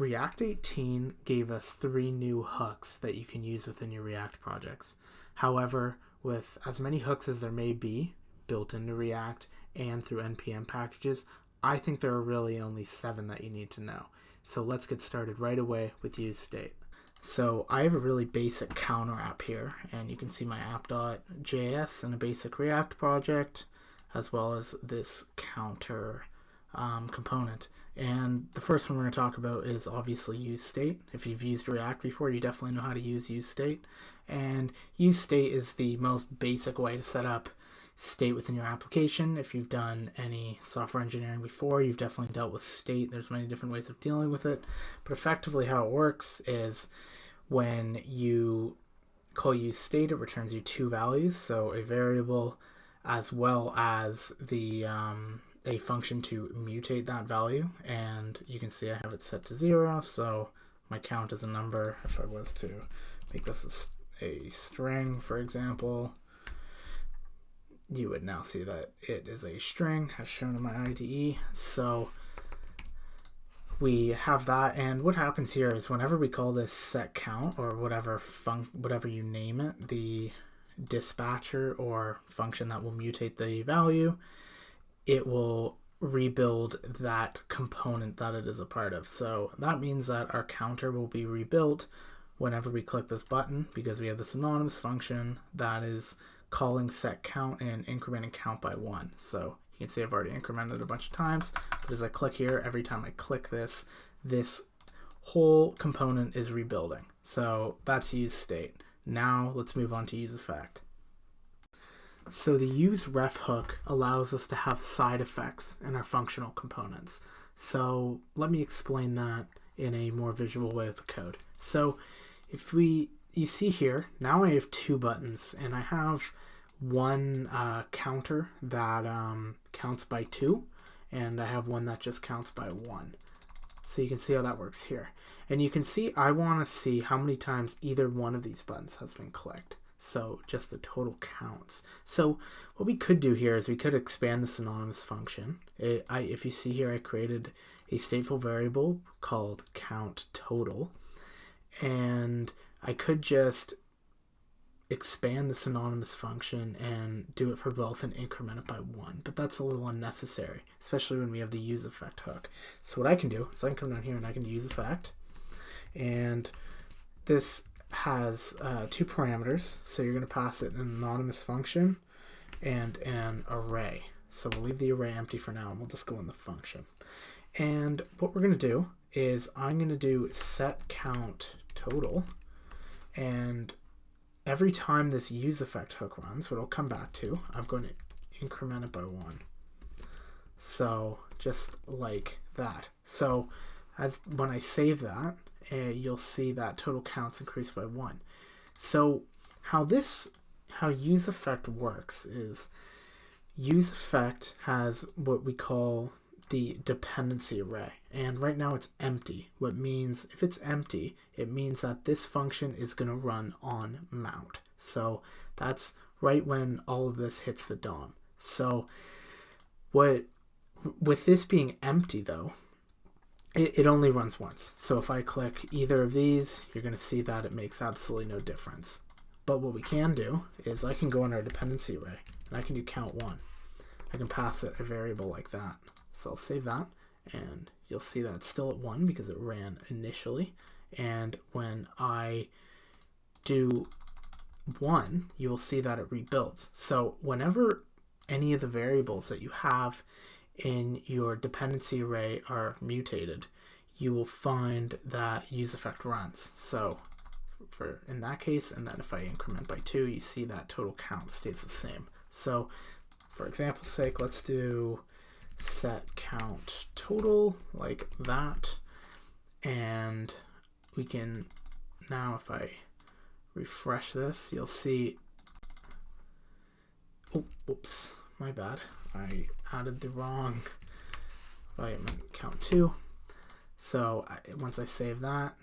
React 18 gave us 3 new hooks that you can use within your React projects. However, with as many hooks as there may be built into React and through NPM packages, I think there are really only 7 that you need to know. So let's get started right away with useState. So I have a really basic counter app here, and you can see my app.js and a basic React project, as well as this counter component. And the first one we're going to talk about is obviously useState. If you've used React before, you definitely know how to use useState. And useState is the most basic way to set up state within your application. If you've done any software engineering before, you've definitely dealt with state. There's many different ways of dealing with it. But effectively how it works is when you call useState, it returns you 2 values, so a variable as well as the a function to mutate that value. And you can see I have it set to 0, so my count is a number. If I was to make this a string, for example, you would now see that it is a string as shown in my IDE. So we have that, and what happens here is whenever we call this set count or whatever you name it, the dispatcher or function that will mutate the value, it will rebuild that component that it is a part of. So that means that our counter will be rebuilt whenever we click this button, because we have this anonymous function that is calling set count and incrementing count by 1. So you can see I've already incremented a bunch of times, but as I click here, every time I click this, this whole component is rebuilding. So that's useState. Now let's move on to useEffect. So the useRef hook allows us to have side effects in our functional components. So let me explain that in a more visual way with the code. So if you see here, now I have 2 buttons, and I have one counter that counts by 2, and I have one that just counts by 1. So you can see how that works here. And you can see I want to see how many times either one of these buttons has been clicked. So just the total counts. So what we could do here is we could expand this anonymous function. If you see here, I created a stateful variable called countTotal, and I could just expand this anonymous function and do it for both and increment it by 1, but that's a little unnecessary, especially when we have the useEffect hook. So what I can do is I can come down here and I can useEffect, and this has 2 parameters. So you're going to pass it an anonymous function and an array. So we'll leave the array empty for now, and we'll just go in the function. And what we're going to do is I'm going to do set count total, and every time this useEffect hook runs, what it'll come back to, I'm going to increment it by 1. So just like that. So when I save that, you'll see that total counts increase by 1. So how useEffect works is useEffect has what we call the dependency array, and right now it's empty. What means if it's empty, it means that this function is going to run on mount. So that's right when all of this hits the DOM. So with this being empty though, it only runs once. So if I click either of these, you're going to see that it makes absolutely no difference. But what we can do is I can go in our dependency array and I can do count1. I can pass it a variable like that. So I'll save that, and you'll see that it's still at 1 because it ran initially. And when I do 1, you'll see that it rebuilds. So whenever any of the variables that you have in your dependency array are mutated, you will find that useEffect runs. So in that case, and then if I increment by 2, you see that total count stays the same. So for example's sake, let's do set count total like that, and we can now, if I refresh this, you'll see, oh, oops, my bad, I added the wrong value, count 2. So once I save that,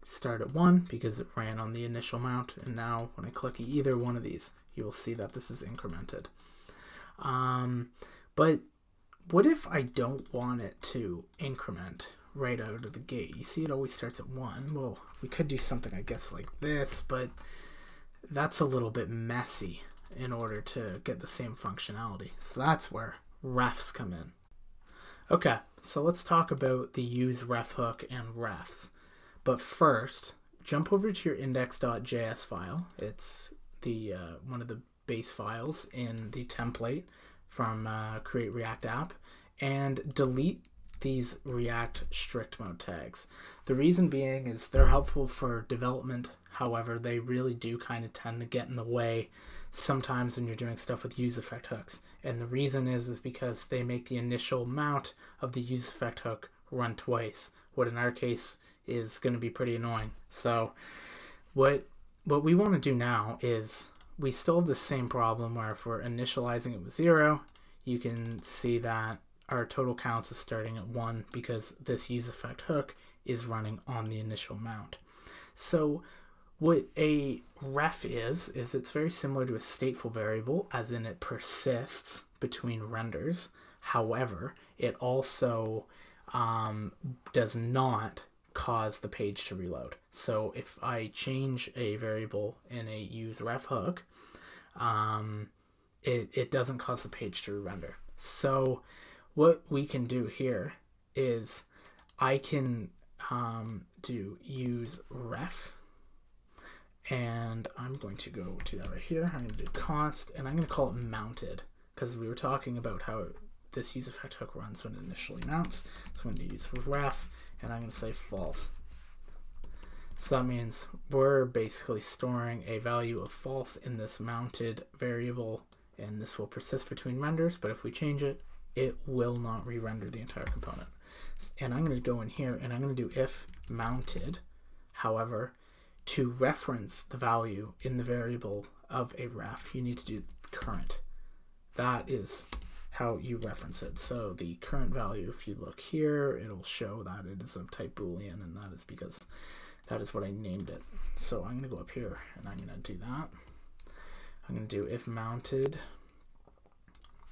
start at 1 because it ran on the initial mount, and now when I click either one of these, you will see that this is incremented. But what if I don't want it to increment right out of the gate. You see it always starts at 1. Well, we could do something, I guess, like this, but that's a little bit messy in order to get the same functionality. So that's where refs come in. Okay, so let's talk about the useRef hook and refs. But first, jump over to your index.js file. It's the one of the base files in the template from Create React App, and delete these React strict mode tags. The reason being is they're helpful for development. However, they really do kind of tend to get in the way sometimes when you're doing stuff with useEffect hooks. And the reason is because they make the initial mount of the useEffect hook run twice, what in our case is going to be pretty annoying. So what we want to do now is we still have the same problem where if we're initializing it with 0, you can see that our total counts is starting at 1 because this useEffect hook is running on the initial mount. So what a ref is it's very similar to a stateful variable, as in it persists between renders. However, it also does not cause the page to reload. So if I change a variable in a useRef hook, it doesn't cause the page to re-render. So what we can do here is I can do useRef, and I'm going to go to that right here. I'm going to do const, and I'm going to call it mounted, because we were talking about how this useEffect hook runs when it initially mounts. So I'm going to use ref, and I'm going to say false. So that means we're basically storing a value of false in this mounted variable, and this will persist between renders, but if we change it, it will not re-render the entire component. And I'm going to go in here and I'm going to do if mounted. However, to reference the value in the variable of a ref, you need to do current. That is how you reference it. So the current value, if you look here, it'll show that it is of type Boolean, and that is because that is what I named it. So I'm going to go up here and I'm going to do that. I'm going to do if mounted,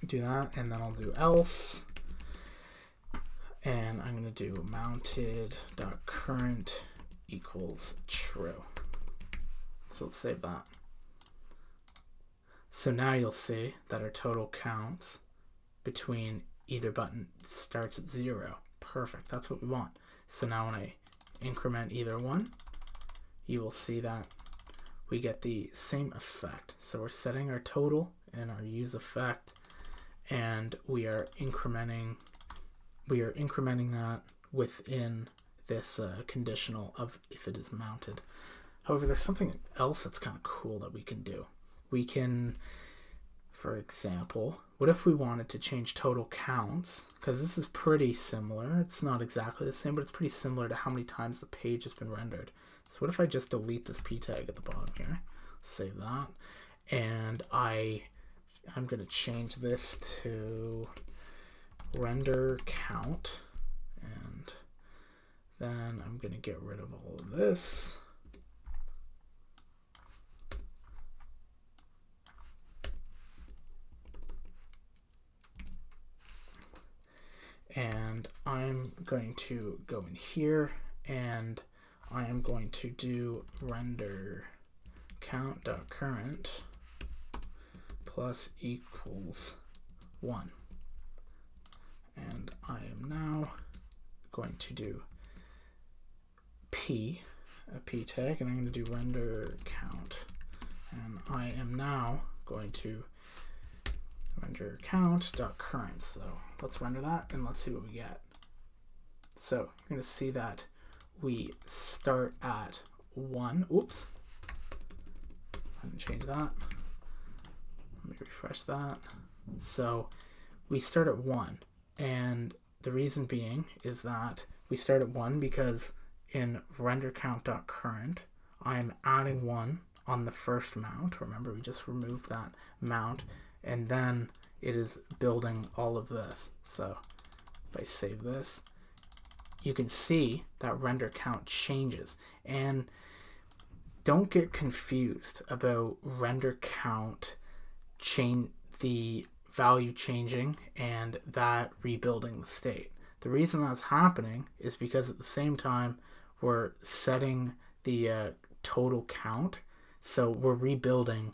do that, and then I'll do else, and I'm going to do mounted.current equals true. So let's save that. So now you'll see that our total counts between either button starts at 0. Perfect, that's what we want. So now when I increment either one, you will see that we get the same effect. So we're setting our total in our useEffect, and we are incrementing that within this conditional of if it is mounted. However, there's something else that's kind of cool that we can do. We can, for example, what if we wanted to change total counts? Because this is pretty similar. It's not exactly the same, but it's pretty similar to how many times the page has been rendered. So what if I just delete this p tag at the bottom here? Save that. And I'm going to change this to render count. And then I'm going to get rid of all of this. And I'm going to go in here and I am going to do render count.current plus equals 1. And I am now going to do a p tag, and I'm going to do render count. And I am now going to render count.current. So let's render that and let's see what we get. So you're going to see that we start at 1. Oops. I didn't change that. Let me refresh that. So we start at 1. And the reason being is that we start at 1 because in render count.current, I'm adding 1 on the first mount. Remember, we just removed that mount. And then it is building all of this. So if I save this, you can see that render count changes. And don't get confused about render count the value changing and that rebuilding the state. The reason that's happening is because at the same time we're setting the total count, so we're rebuilding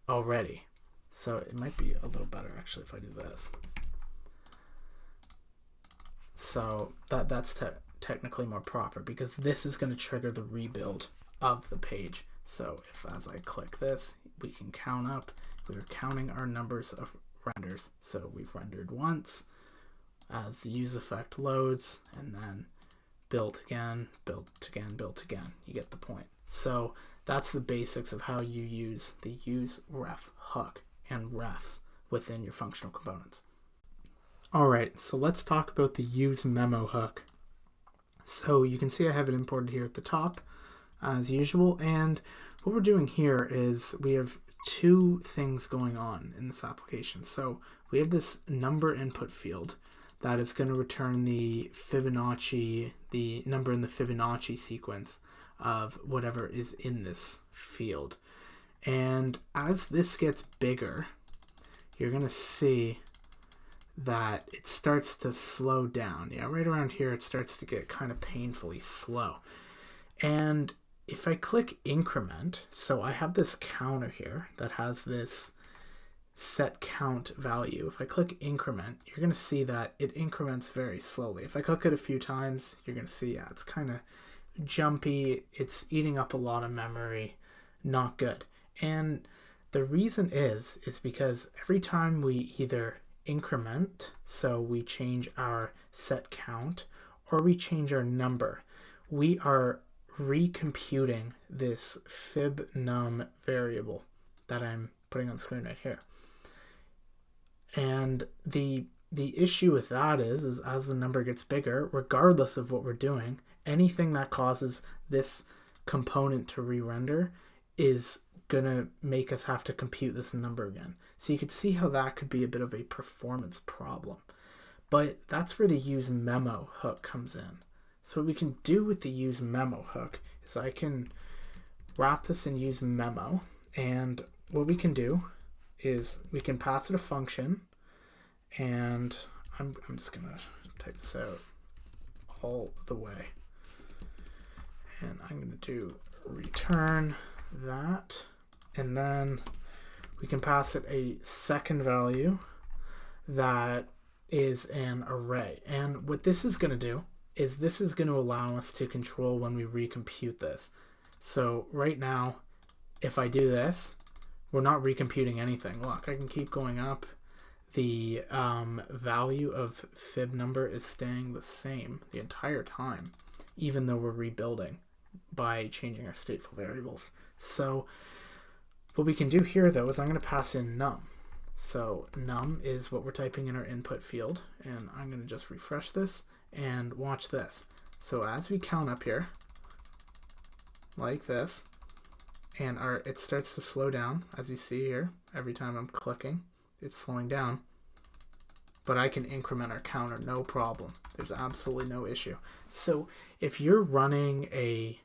already. So it might be a little better actually if I do this. So that's technically more proper, because this is going to trigger the rebuild of the page. So if as I click this, we can count up. We're counting our numbers of renders. So we've rendered once as the useEffect loads, and then built again, built again, built again. You get the point. So that's the basics of how you use the useRef hook and refs within your functional components. Alright, so let's talk about the useMemo hook. So you can see I have it imported here at the top as usual, and what we're doing here is we have two things going on in this application. So we have this number input field that is going to return the Fibonacci, the number in the Fibonacci sequence of whatever is in this field. And as this gets bigger, you're going to see that it starts to slow down. Yeah, right around here it starts to get kind of painfully slow. And if I click increment, so I have this counter here that has this set count value. If I click increment, you're going to see that it increments very slowly. If I click it a few times, you're going to see, yeah, it's kind of jumpy. It's eating up a lot of memory. Not good. And the reason is because every time we either increment, so we change our set count, or we change our number, we are recomputing this fibnum variable that I'm putting on screen right here. And the issue with that is as the number gets bigger, regardless of what we're doing, anything that causes this component to re-render is gonna make us have to compute this number again. So you could see how that could be a bit of a performance problem. But that's where the useMemo hook comes in. So what we can do with the useMemo hook is I can wrap this in useMemo, and what we can do is we can pass it a function, and I'm just gonna type this out all the way, and I'm gonna do return that, and then we can pass it a second value that is an array. And what this is going to do is this is going to allow us to control when we recompute this. So right now, if I do this, we're not recomputing anything. Look, I can keep going up. The value of fib number is staying the same the entire time, even though we're rebuilding by changing our stateful variables. So what we can do here, though, is I'm going to pass in num. So num is what we're typing in our input field, and I'm going to just refresh this and watch this. So as we count up here, like this, and it starts to slow down, as you see here, every time I'm clicking, it's slowing down. But I can increment our counter, no problem. There's absolutely no issue. So if you're running a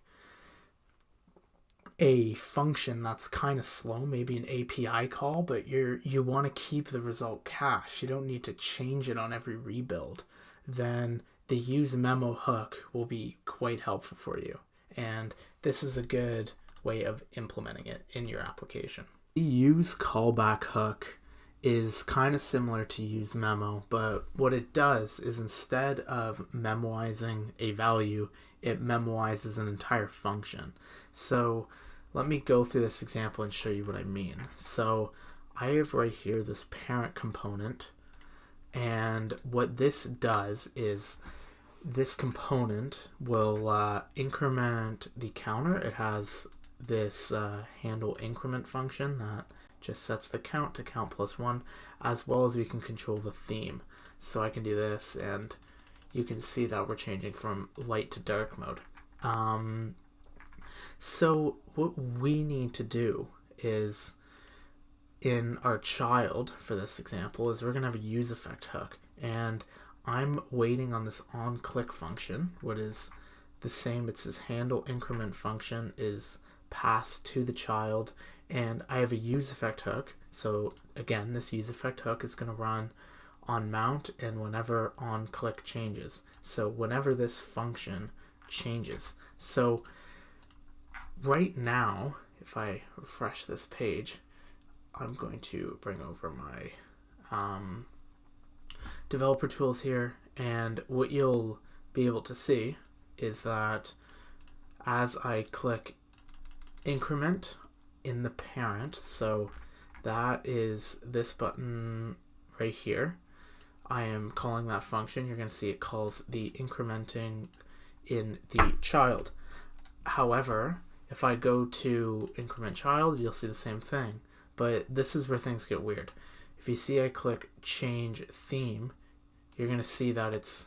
function that's kind of slow, maybe an API call, but you want to keep the result cached, you don't need to change it on every rebuild, then the useMemo hook will be quite helpful for you. And this is a good way of implementing it in your application. The useCallback hook is kind of similar to useMemo, but what it does is instead of memoizing a value, it memoizes an entire function. So let me go through this example and show you what I mean. So I have right here this parent component, and what this does is this component will increment the counter. It has this handle increment function that just sets the count to count plus 1, as well as we can control the theme. So I can do this, and you can see that we're changing from light to dark mode. So what we need to do is, in our child for this example, is we're going to have a useEffect hook, and I'm waiting on this onClick function, what is the same. It's this handle increment function is passed to the child, and I have a useEffect hook. So again, this useEffect hook is going to run on mount and whenever on click changes. So whenever this function changes. So right now, if I refresh this page, I'm going to bring over my developer tools here, and what you'll be able to see is that as I click increment in the parent, so that is this button right here, I am calling that function. You're going to see it calls the incrementing in the child. However, if I go to increment child, you'll see the same thing, but this is where things get weird. If you see I click change theme, you're going to see that it's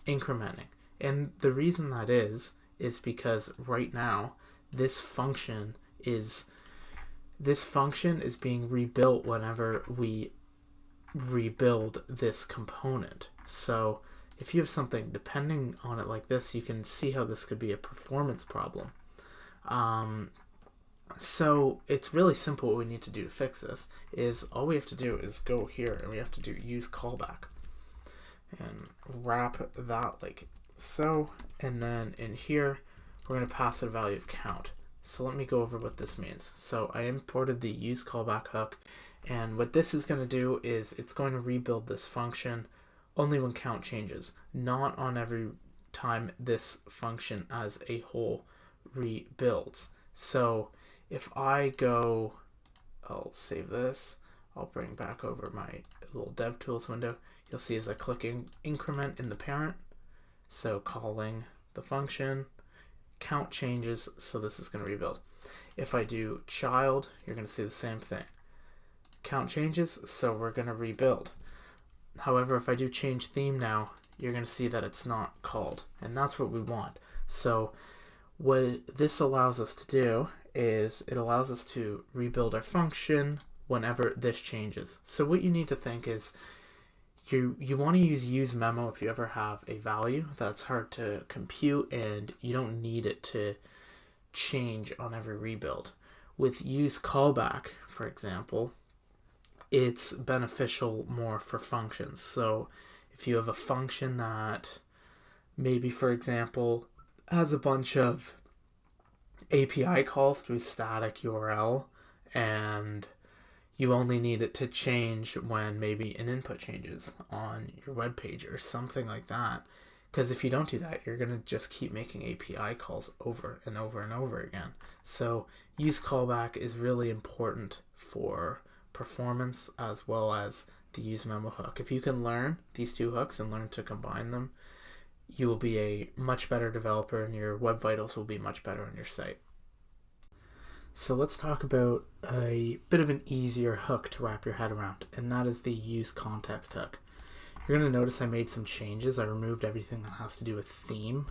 incrementing. And the reason that is because right now this function is being rebuilt whenever we rebuild this component. So if you have something depending on it like this, you can see how this could be a performance problem. So it's really simple. What we need to do to fix this is all we have to do is go here and we have to do useCallback and wrap that like so, and then in here we're going to pass a value of count. So let me go over what this means. So I imported the useCallback hook, and what this is going to do is it's going to rebuild this function only when count changes, not on every time this function as a whole rebuilds. So if I go, I'll save this, I'll bring back over my little DevTools window, you'll see as I click increment in the parent, so calling the function, count changes, so this is going to rebuild. If I do child, you're going to see the same thing. Count changes, so we're going to rebuild. However, if I do change theme now, you're going to see that it's not called, and that's what we want. So what this allows us to do is it allows us to rebuild our function whenever this changes. So what you need to think is you want to use useMemo if you ever have a value that's hard to compute and you don't need it to change on every rebuild. With useCallback, for example, it's beneficial more for functions. So if you have a function that maybe, for example, has a bunch of API calls to a static URL and you only need it to change when maybe an input changes on your web page or something like that. Because if you don't do that, you're going to just keep making API calls over and over and over again. So useCallback is really important for performance as well as the useMemo hook. If you can learn these two hooks and learn to combine them, you will be a much better developer and your web vitals will be much better on your site. So let's talk about a bit of an easier hook to wrap your head around, and that is the useContext hook. You're going to notice I made some changes. I removed everything that has to do with theme,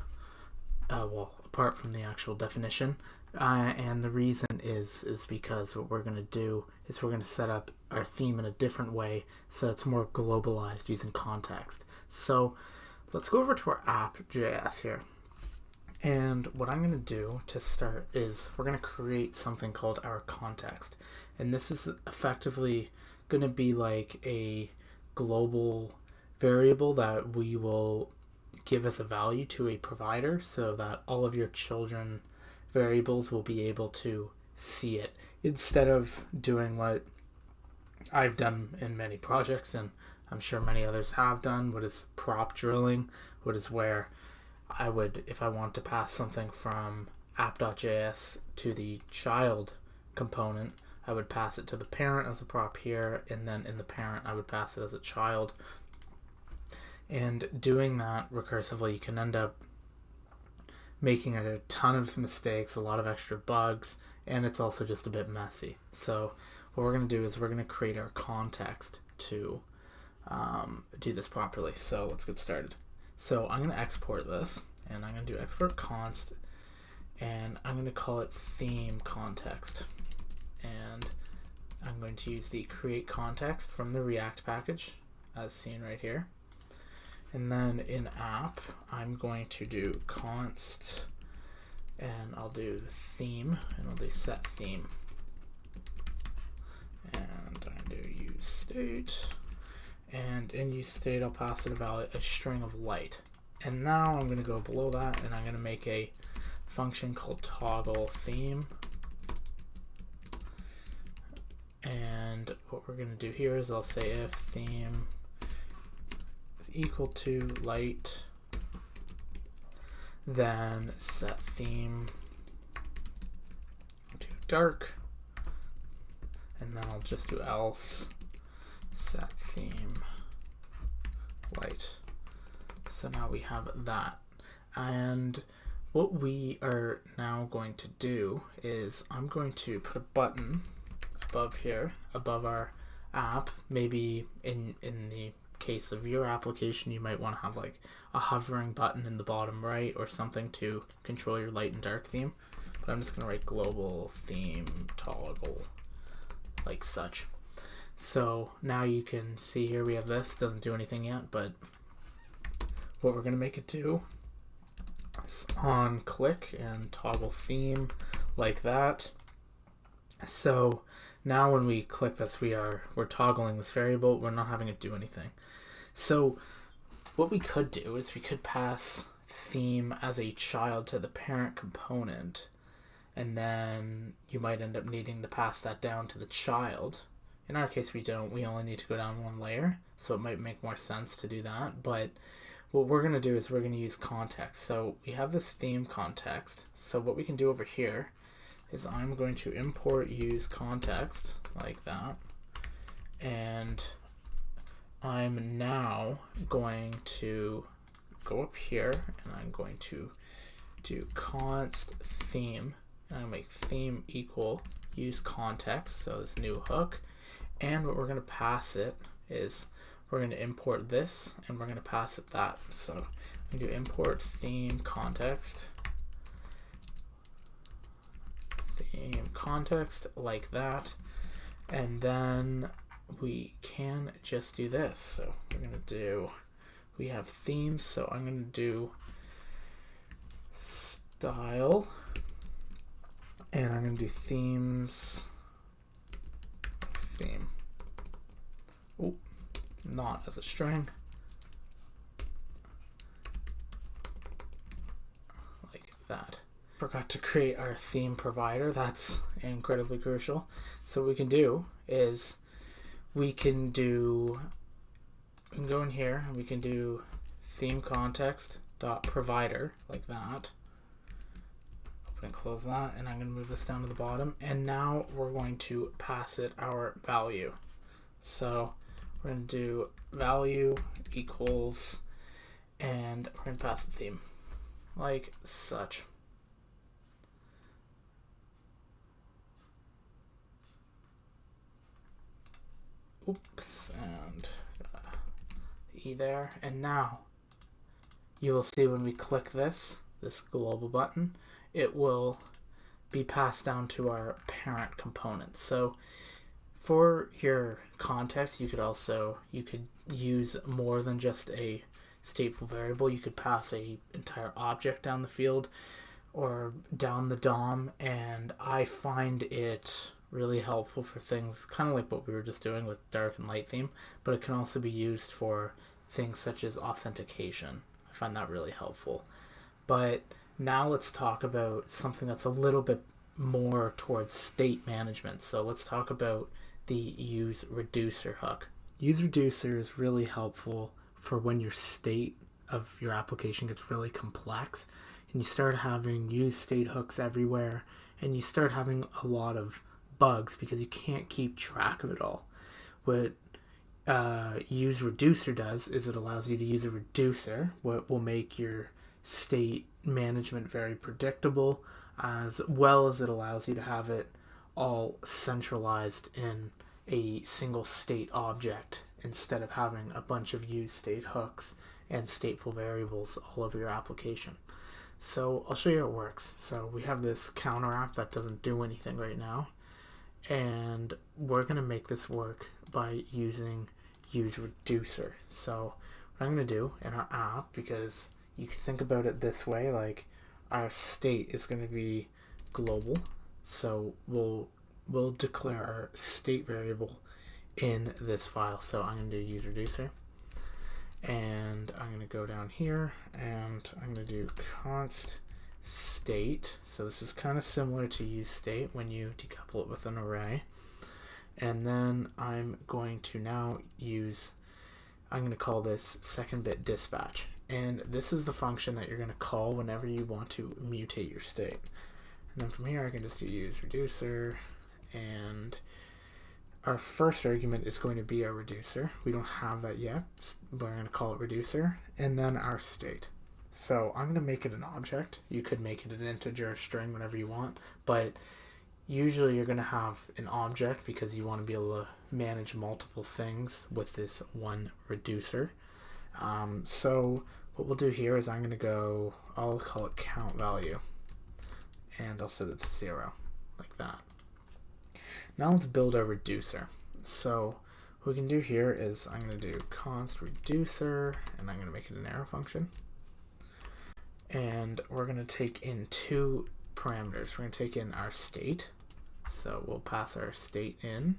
apart from the actual definition. And the reason is because what we're going to do is we're going to set up our theme in a different way so it's more globalized using context. So let's go over to our app.js here. And what I'm going to do to start is we're going to create something called our context. And this is effectively going to be like a global variable that we will give as a value to a provider so that all of your children variables will be able to see it, instead of doing what I've done in many projects, and I'm sure many others have done, what is prop drilling, what is where I would, if I want to pass something from app.js to the child component, I would pass it to the parent as a prop here, and then in the parent I would pass it as a child. And doing that recursively, you can end up making a ton of mistakes, a lot of extra bugs, and it's also just a bit messy. So what we're going to do is we're going to create our context to do this properly. So let's get started. So I'm going to export this, and I'm going to do export const, and I'm going to call it theme context. And I'm going to use the create context from the React package, as seen right here. And then in app, I'm going to do const, and I'll do theme, and I'll do set theme. And I'm going to do useState, And in useState, I'll pass it a string of light. And now I'm going to go below that, and I'm going to make a function called toggle theme. And what we're going to do here is I'll say if theme is equal to light, then set theme to dark, and then I'll just do else set theme light. So now we have that. And what we are now going to do is I'm going to put a button above here, above our app. Maybe in the case of your application, you might want to have like a hovering button in the bottom right or something to control your light and dark theme. But I'm just going to write global theme toggle like such. So now you can see here we have this. It doesn't do anything yet, but what we're going to make it do is on click and toggle theme like that. So now when we click this, we're toggling this variable. We're not having it do anything. So what we could do is we could pass theme as a child to the parent component, and then you might end up needing to pass that down to the child. In our case, we don't. We only need to go down one layer, so it might make more sense to do that. But what we're going to do is we're going to use context. So we have this theme context. So what we can do over here is I'm going to import useContext like that, and I'm now going to go up here and I'm going to do const theme, and I'll make theme equal useContext, so this new hook. And what we're going to pass it is we're going to import this and we're going to pass it that. So I'm going to import theme context like that, and then we can just do this. So we're going to do, we have themes, so I'm going to do style, and I'm going to do themes theme. Oh, not as a string. Like that. Forgot to create our theme provider. That's incredibly crucial. So what we can do is we can go in here and we can do theme context dot provider like that. Open and close that, and I'm going to move this down to the bottom, and now we're going to pass it our value. So we're going to do value equals, and we're going to pass the theme like such. Oops, and E there. And now you will see when we click this global button, it will be passed down to our parent component. So for your context, you could use more than just a stateful variable. You could pass a entire object down the field or down the DOM, and I find it really helpful for things kind of like what we were just doing with dark and light theme, but it can also be used for things such as authentication. I find that really helpful. But now let's talk about something that's a little bit more towards state management. So let's talk about the useReducer hook. useReducer is really helpful for when your state of your application gets really complex and you start having useState hooks everywhere, and you start having a lot of bugs because you can't keep track of it all. What useReducer does is it allows you to use a reducer, what will make your state management very predictable, as well as it allows you to have it all centralized in a single state object instead of having a bunch of useState hooks and stateful variables all over your application. So I'll show you how it works. So we have this counter app that doesn't do anything right now, and we're going to make this work by using useReducer. So what I'm going to do in our app, because you can think about it this way, like our state is going to be global, so we'll declare our state variable in this file. So I'm going to do useReducer, and I'm going to go down here and I'm going to do const state. So this is kind of similar to useState when you decouple it with an array. And then I'm going to now I'm going to call this second bit dispatch. And this is the function that you're going to call whenever you want to mutate your state. And then from here I can just do useReducer, and our first argument is going to be our reducer. We don't have that yet, but we're going to call it reducer, and then our state. So I'm going to make it an object. You could make it an integer, a string, whatever you want, but usually you're going to have an object because you want to be able to manage multiple things with this one reducer. So what we'll do here is I'll call it count value, and I'll set it to 0, like that. Now let's build our reducer. So what we can do here is I'm going to do const reducer, and I'm going to make it an arrow function. And we're going to take in two parameters. We're going to take in our state. So we'll pass our state in,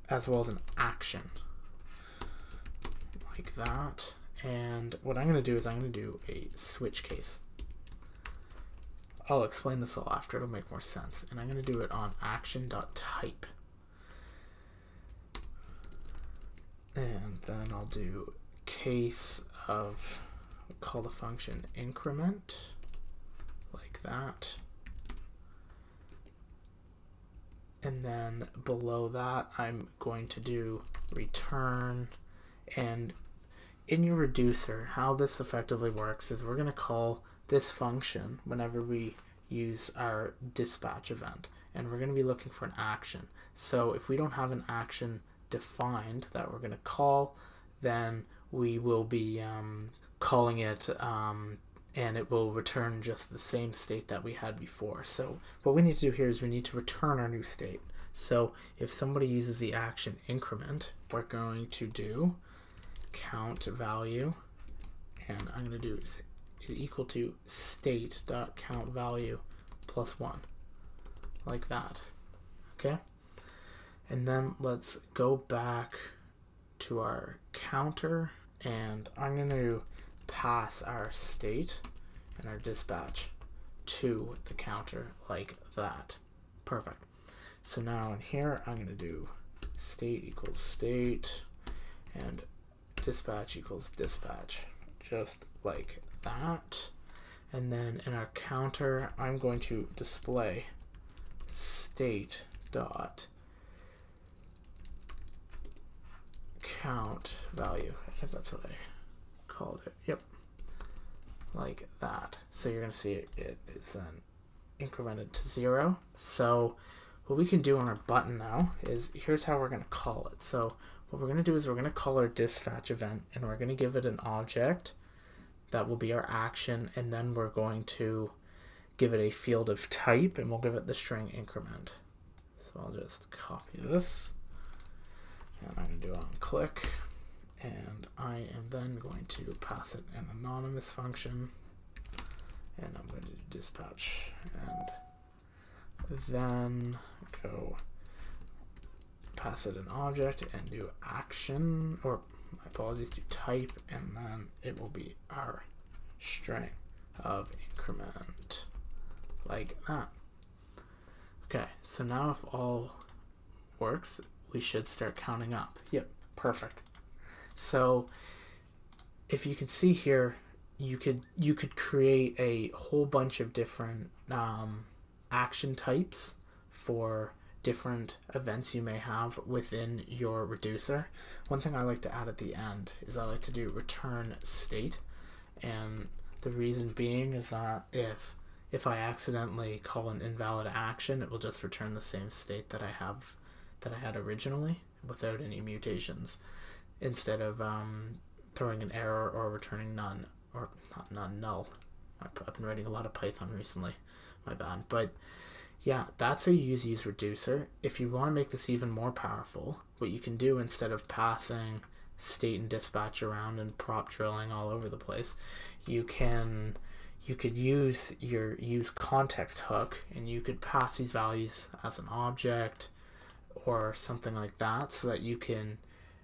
as well as an action, like that. And what I'm going to do is I'm going to do a switch case. I'll explain this all after, it'll make more sense. And I'm going to do it on action.type. And then I'll do case of, call the function increment, like that. And then below that, I'm going to do return. And in your reducer, how this effectively works is we're going to call this function whenever we use our dispatch event, and we're going to be looking for an action. So if we don't have an action defined that we're going to call, then we will be calling it, and it will return just the same state that we had before. So what we need to do here is we need to return our new state. So if somebody uses the action increment, we're going to do count value, and I'm going to do it equal to state.countValue plus 1, like that. Okay, and then let's go back to our counter, and I'm going to pass our state and our dispatch to the counter, like that. Perfect. So now in here I'm going to do state equals state and dispatch equals dispatch, just like that. And then in our counter I'm going to display state dot count value. I think that's what I called it. Yep, like that. So you're going to see it is then incremented to 0. So what we can do on our button now is, here's how we're going to call it. So what we're going to do is we're going to call our dispatch event, and we're going to give it an object that will be our action, and then we're going to give it a field of type, and we'll give it the string increment. So I'll just copy this, and I'm going to do on click, and I am then going to pass it an anonymous function, and I'm going to do dispatch, and then go pass it an object and do action, or my apologies, do type, and then it will be our string of increment, like that. Okay, so now if all works, we should start counting up. Yep, perfect. So if you can see here, you could create a whole bunch of different action types for different events you may have within your reducer. One thing I like to add at the end is I like to do return state, and the reason being is that if I accidentally call an invalid action, it will just return the same state that I had originally without any mutations, instead of throwing an error or returning none, or not none, null. I've been writing a lot of Python recently, my bad. But yeah, that's how you use useReducer. If you want to make this even more powerful, what you can do, instead of passing state and dispatch around and prop drilling all over the place, you could use your useContext hook, and you could pass these values as an object, or something like that so that you can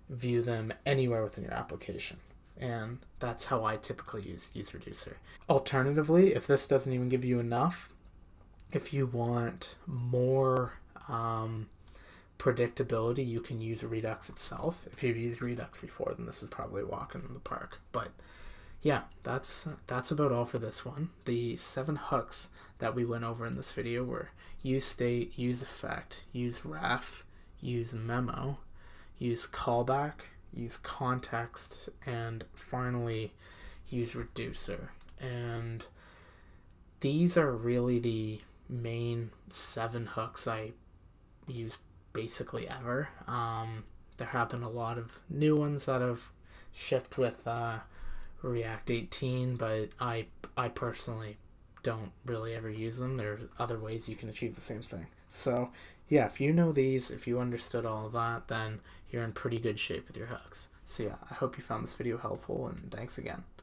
view them anywhere within your application. And that's how I typically use useReducer. Alternatively, if this doesn't even give you enough, if you want more predictability, you can use Redux itself. If you've used Redux before, then this is probably a walk in the park. But yeah, that's about all for this one. The 7 hooks that we went over in this video were useState, useEffect, useRef, useMemo, useCallback, useContext, and finally useReducer. And these are really the main 7 hooks I use basically ever. There have been a lot of new ones that have shipped with React 18, but I personally don't really ever use them. There are other ways you can achieve the same thing. So yeah, if you know these, if you understood all of that, then you're in pretty good shape with your hooks. So yeah, I hope you found this video helpful, and thanks again.